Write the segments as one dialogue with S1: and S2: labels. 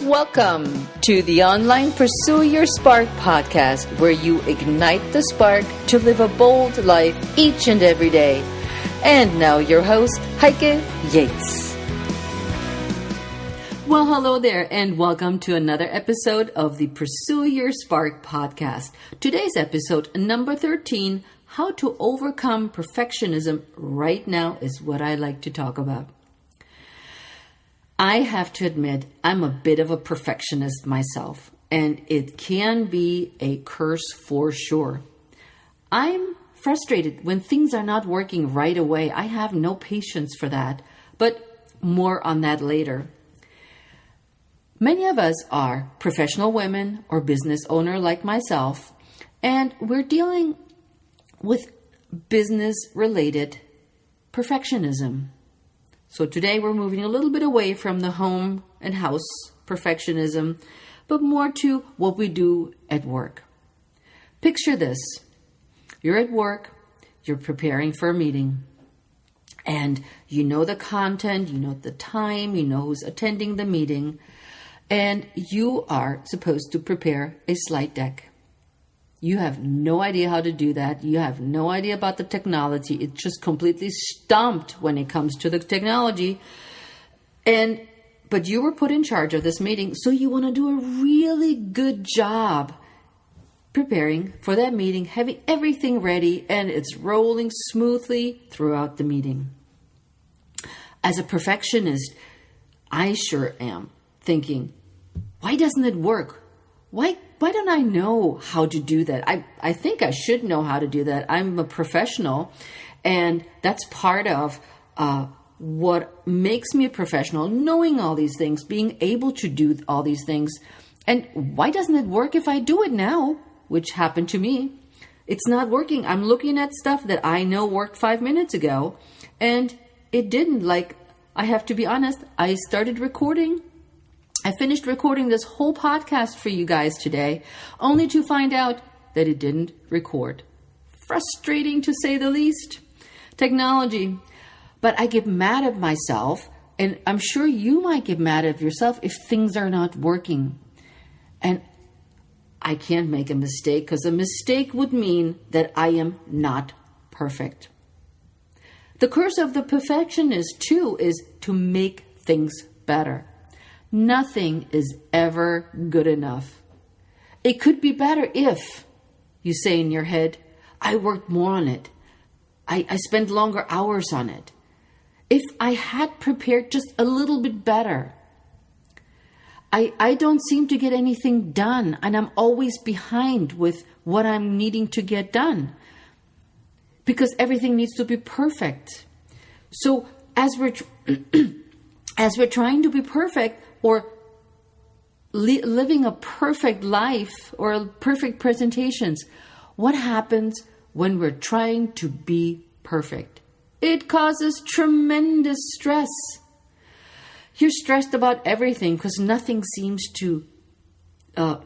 S1: Welcome to the online Pursue Your Spark podcast, where you ignite the spark to live a bold life each and every day. And now your host, Heike Yates. Well, hello there, and welcome to another episode of the Pursue Your Spark podcast. Today's episode, number 13, How to Overcome Perfectionism Right Now, is what I like to talk about. I have to admit, I'm a bit of a perfectionist myself, and it can be a curse for sure. I'm frustrated when things are not working right away. I have no patience for that, but more on that later. Many of us are professional women or business owner like myself, and we're dealing with business-related perfectionism. So today we're moving a little bit away from the home and house perfectionism, but more to what we do at work. Picture this. You're at work, you're preparing for a meeting, and you know the content, you know the time, you know who's attending the meeting, and you are supposed to prepare a slide deck. You have no idea how to do that. You have no idea about the technology. It's just completely stumped when it comes to the technology. But you were put in charge of this meeting, so you want to do a really good job preparing for that meeting, having everything ready, and it's rolling smoothly throughout the meeting. As a perfectionist, I sure am thinking, why doesn't it work? Why don't I know how to do that? I think I should know how to do that. I'm a professional, and that's part of what makes me a professional, knowing all these things, being able to do all these things. And why doesn't it work if I do it now, which happened to me? It's not working. I'm looking at stuff that I know worked 5 minutes ago, and it didn't. Like, I have to be honest, I started recording. I finished recording this whole podcast for you guys today, only to find out that it didn't record. Frustrating, to say the least. Technology. But I get mad at myself, and I'm sure you might get mad at yourself if things are not working. And I can't make a mistake, because a mistake would mean that I am not perfect. The curse of the perfectionist, too, is to make things better. Nothing is ever good enough. It could be better if, you say in your head, I worked more on it. I spent longer hours on it. If I had prepared just a little bit better. I don't seem to get anything done, and I'm always behind with what I'm needing to get done, because everything needs to be perfect. So as we're trying to be perfect, or living a perfect life or perfect presentations, what happens when we're trying to be perfect? It causes tremendous stress. You're stressed about everything because nothing seems to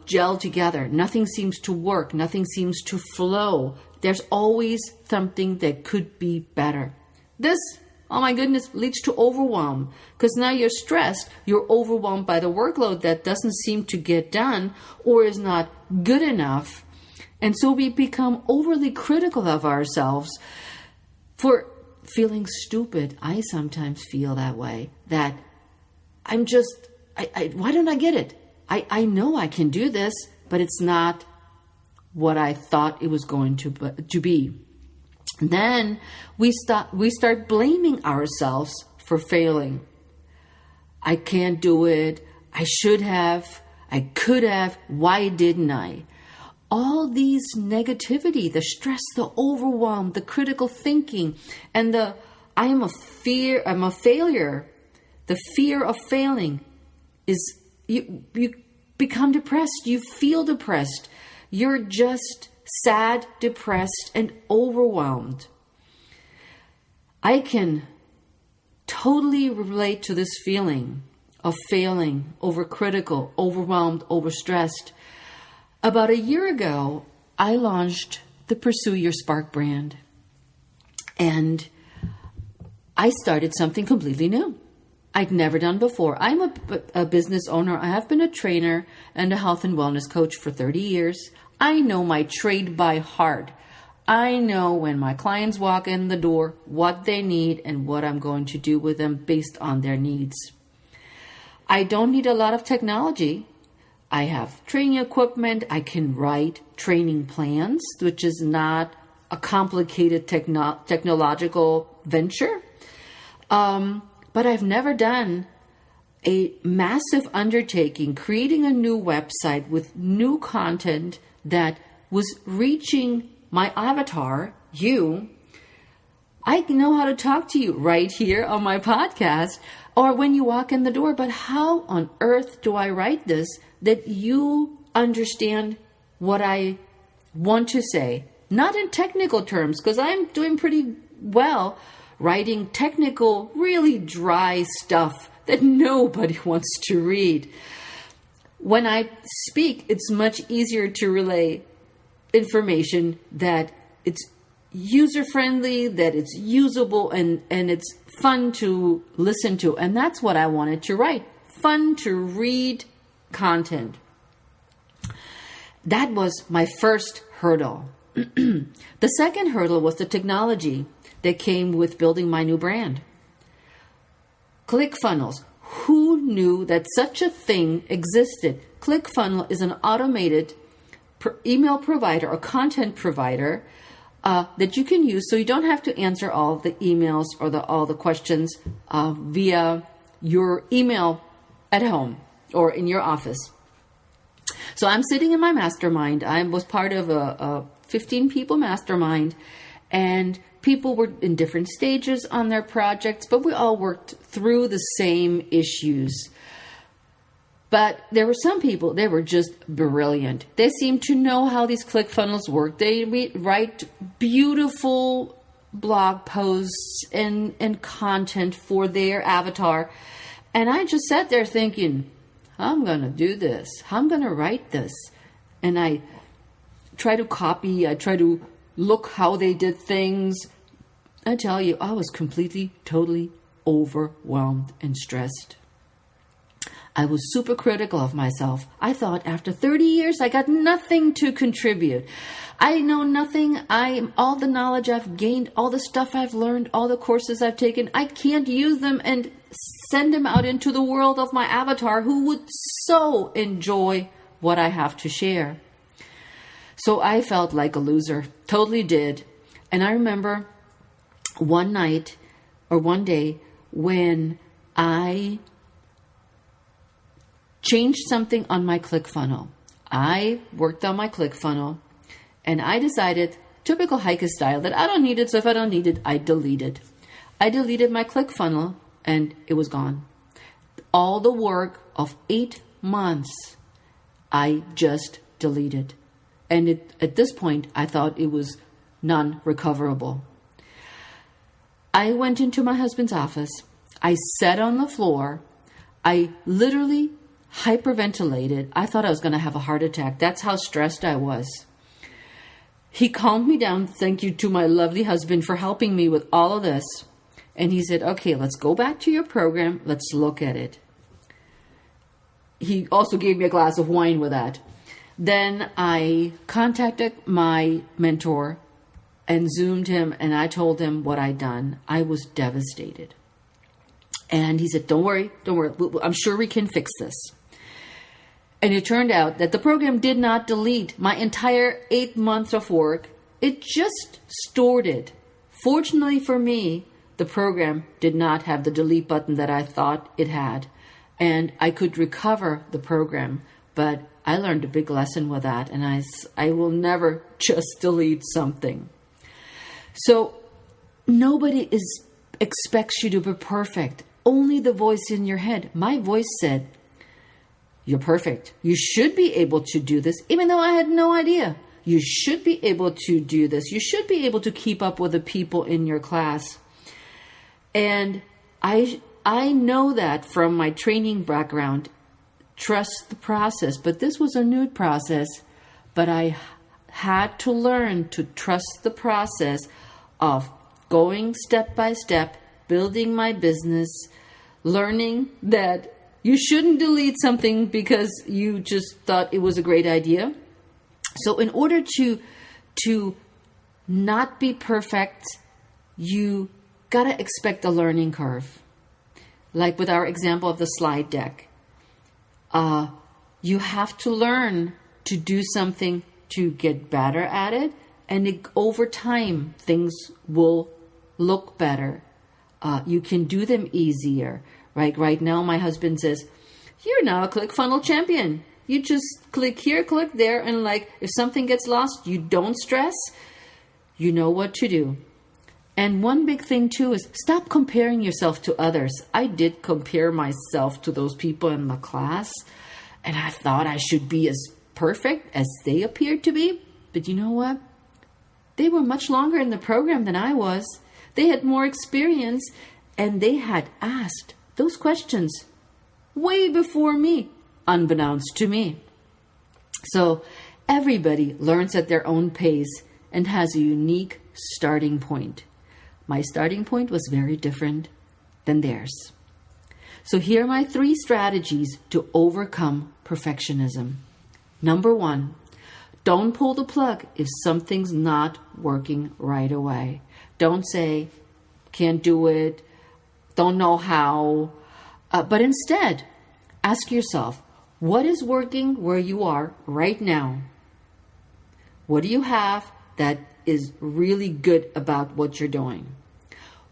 S1: gel together. Nothing seems to work. Nothing seems to flow. There's always something that could be better. This, oh my goodness, leads to overwhelm, because now you're stressed, you're overwhelmed by the workload that doesn't seem to get done or is not good enough. And so we become overly critical of ourselves for feeling stupid. I sometimes feel that way, that why don't I get it? I know I can do this, but it's not what I thought it was going to be. Then we start blaming ourselves for failing. I can't do it. I should have. I could have. Why didn't I? All these negativity, the stress, the overwhelm, the critical thinking, and I'm a failure. The fear of failing is, you become depressed. You feel depressed. You're just sad, depressed, and overwhelmed. I can totally relate to this feeling of failing, overcritical, overwhelmed, overstressed. About a year ago, I launched the Pursue Your Spark brand. And I started something completely new. I'd never done before. I'm a business owner. I have been a trainer and a health and wellness coach for 30 years. I know my trade by heart. I know when my clients walk in the door, what they need and what I'm going to do with them based on their needs. I don't need a lot of technology. I have training equipment. I can write training plans, which is not a complicated technological venture. But I've never done a massive undertaking, creating a new website with new content that was reaching my avatar, you. I know how to talk to you right here on my podcast or when you walk in the door, but how on earth do I write this that you understand what I want to say? Not in technical terms, because I'm doing pretty well writing technical, really dry stuff that nobody wants to read. When I speak, it's much easier to relay information that it's user-friendly, that it's usable, and it's fun to listen to. And that's what I wanted to write. Fun to read content. That was my first hurdle. The second hurdle was the technology that came with building my new brand. ClickFunnels. Who knew that such a thing existed? ClickFunnels is an automated email provider or content provider that you can use so you don't have to answer all the emails or all the questions via your email at home or in your office. So I'm sitting in my mastermind. I was part of a 15 people mastermind, and people were in different stages on their projects, but we all worked through the same issues. But there were some people, they were just brilliant. They seemed to know how these ClickFunnels work. They write beautiful blog posts and content for their avatar. And I just sat there thinking, I'm going to do this. I'm going to write this. And I try to copy. I try to look how they did things. I tell you, I was completely, totally overwhelmed and stressed. I was super critical of myself. I thought after 30 years, I got nothing to contribute. I know nothing. All the knowledge I've gained, all the stuff I've learned, all the courses I've taken, I can't use them and send them out into the world of my avatar who would so enjoy what I have to share. So I felt like a loser, totally did. And I remember one night or one day when I changed something on my ClickFunnels. I worked on my ClickFunnels and I decided, typical hiker style, that I don't need it. So if I don't need it, I delete it. I deleted my ClickFunnels and it was gone. All the work of 8 months, I just deleted. And at this point, I thought it was non-recoverable. I went into my husband's office. I sat on the floor. I literally hyperventilated. I thought I was going to have a heart attack. That's how stressed I was. He calmed me down. Thank you to my lovely husband for helping me with all of this. And he said, okay, let's go back to your program. Let's look at it. He also gave me a glass of wine with that. Then I contacted my mentor and Zoomed him, and I told him what I'd done. I was devastated. And he said, don't worry. I'm sure we can fix this. And it turned out that the program did not delete my entire 8 months of work. It just stored it. Fortunately for me, the program did not have the delete button that I thought it had. And I could recover the program. But I learned a big lesson with that. And I will never just delete something. So nobody expects you to be perfect. Only the voice in your head. My voice said, you're perfect. You should be able to do this, even though I had no idea. You should be able to do this. You should be able to keep up with the people in your class. And I know that from my training background. Trust the process. But this was a new process. But I had to learn to trust the process of going step by step, building my business, learning that you shouldn't delete something because you just thought it was a great idea. So in order to not be perfect, you gotta expect a learning curve. Like with our example of the slide deck. You have to learn to do something to get better at it. And over time, things will look better. You can do them easier. Right now, my husband says, you're now a ClickFunnels champion. You just click here, click there. And if something gets lost, you don't stress. You know what to do. And one big thing too is stop comparing yourself to others. I did compare myself to those people in the class, and I thought I should be as perfect as they appeared to be. But you know what? They were much longer in the program than I was. They had more experience, and they had asked those questions way before me, unbeknownst to me. So everybody learns at their own pace and has a unique starting point. My starting point was very different than theirs. So here are my 3 strategies to overcome perfectionism. Number 1, don't pull the plug if something's not working right away. Don't say, can't do it, don't know how. But instead, ask yourself, what is working where you are right now? What do you have that is really good about what you're doing?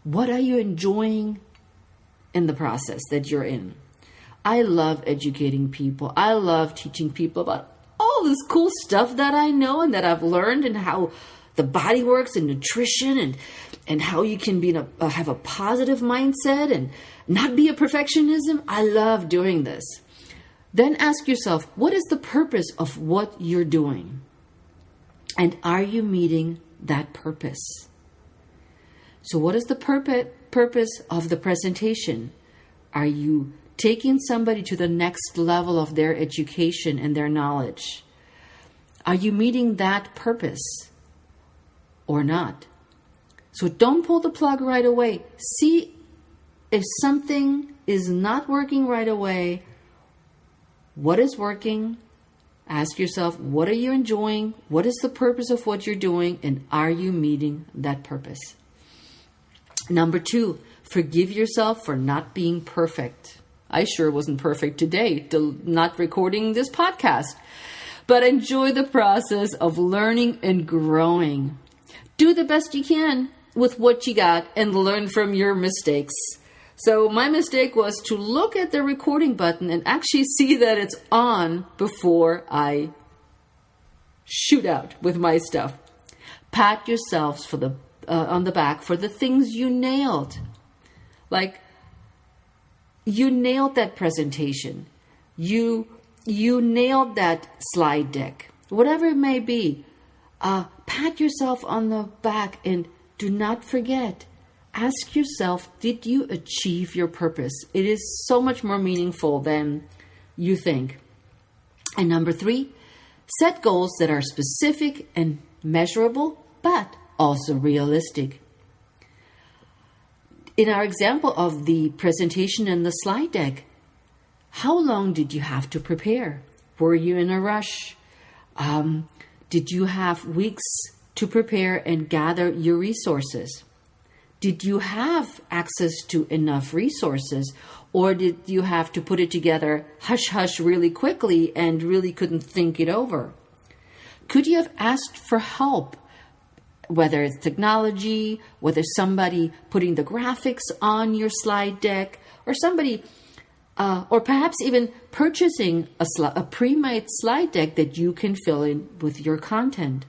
S1: What are you enjoying in the process that you're in? I love educating people. I love teaching people about all this cool stuff that I know and that I've learned, and how the body works and nutrition, and how you can have a positive mindset and not be a perfectionism. I love doing this. Then ask yourself, what is the purpose of what you're doing? And are you meeting that purpose? So what is the purpose of the presentation? Are you taking somebody to the next level of their education and their knowledge? Are you meeting that purpose or not? So don't pull the plug right away. See if something is not working right away, what is working? Ask yourself, what are you enjoying? What is the purpose of what you're doing? And are you meeting that purpose? Number 2, forgive yourself for not being perfect. I sure wasn't perfect today, not recording this podcast. But enjoy the process of learning and growing. Do the best you can with what you got and learn from your mistakes. So my mistake was to look at the recording button and actually see that it's on before I shoot out with my stuff. Pat yourselves on the back for the things you nailed. Like, you nailed that presentation. You nailed that slide deck. Whatever it may be, pat yourself on the back, and do not forget, ask yourself, did you achieve your purpose? It is so much more meaningful than you think. And number 3, set goals that are specific and measurable, but also realistic. In our example of the presentation and the slide deck, how long did you have to prepare? Were you in a rush? Did you have weeks to prepare and gather your resources? Did you have access to enough resources, or did you have to put it together hush-hush really quickly and really couldn't think it over? Could you have asked for help? Whether it's technology, whether somebody putting the graphics on your slide deck, or somebody, or perhaps even purchasing a pre-made slide deck that you can fill in with your content.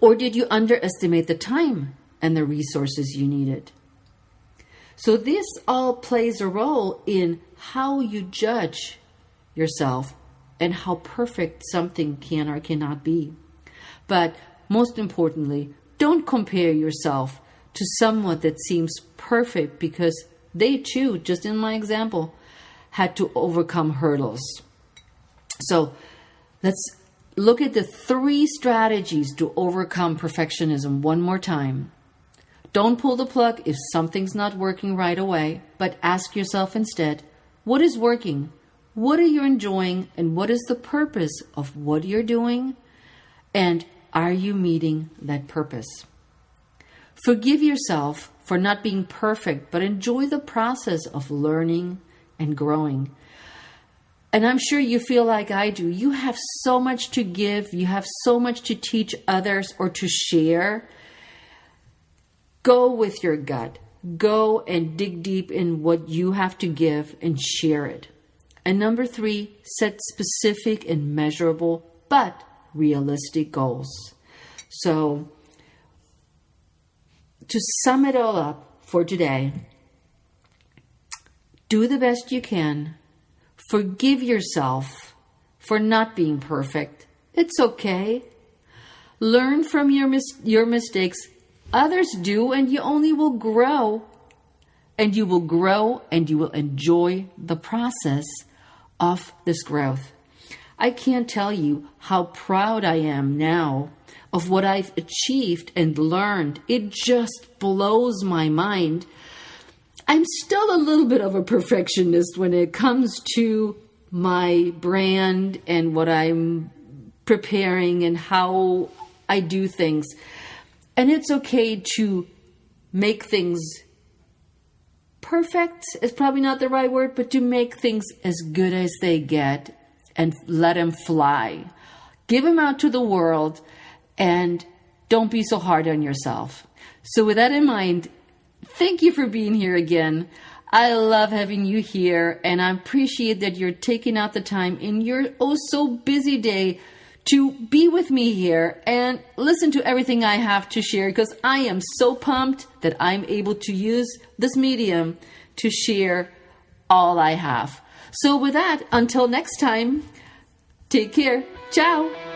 S1: Or did you underestimate the time and the resources you needed? So this all plays a role in how you judge yourself and how perfect something can or cannot be. But most importantly, don't compare yourself to someone that seems perfect, because they too, just in my example, had to overcome hurdles. So let's look at the 3 strategies to overcome perfectionism one more time. Don't pull the plug if something's not working right away, but ask yourself instead, what is working? What are you enjoying? And what is the purpose of what you're doing? And are you meeting that purpose? Forgive yourself for not being perfect, but enjoy the process of learning and growing. And I'm sure you feel like I do. You have so much to give. You have so much to teach others or to share. Go with your gut. Go and dig deep in what you have to give and share it. And number 3, set specific and measurable but realistic goals. So, to sum it all up for today, do the best you can. Forgive yourself for not being perfect. It's okay. Learn from your mistakes. Others do, and you only will grow. And you will grow, and you will enjoy the process of this growth. I can't tell you how proud I am now of what I've achieved and learned. It just blows my mind. I'm still a little bit of a perfectionist when it comes to my brand and what I'm preparing and how I do things. And it's okay to make things perfect is probably not the right word, but to make things as good as they get and let them fly. Give them out to the world and don't be so hard on yourself. So with that in mind, thank you for being here again. I love having you here, and I appreciate that you're taking out the time in your oh so busy day to be with me here and listen to everything I have to share, because I am so pumped that I'm able to use this medium to share all I have. So with that, until next time, take care. Ciao.